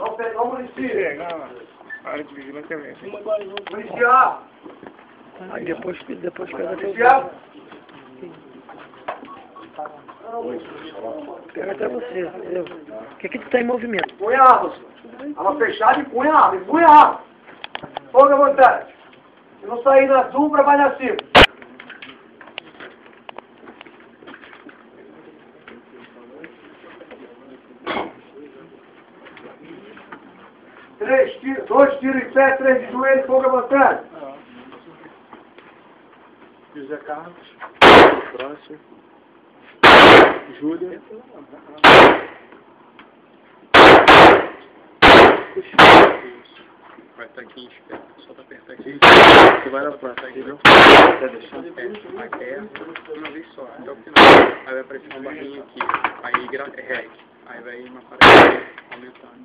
Vamos pegar o município. Pegar lá. Área de vigilância vem. Policial. Aí depois pega Policial. Pega até você, entendeu? Porque aqui tu tá em movimento. Punha a arma. Arma fechada e punha a arma. Punha a arma. Fogo à vontade. Se não sair na sombra, vai na cima. Dois tiros em pé, 3 de joelho, fogo à vontade. José Carlos. Próximo. Júlia. Vai estar aqui em espera. Só pra apertar aqui. Você vai na planta, entendeu? Tá deixando aperta uma vez só, até o final. Aí vai aparecer uma barrinha aqui. Aí REC. Aí vai uma parada aumentando.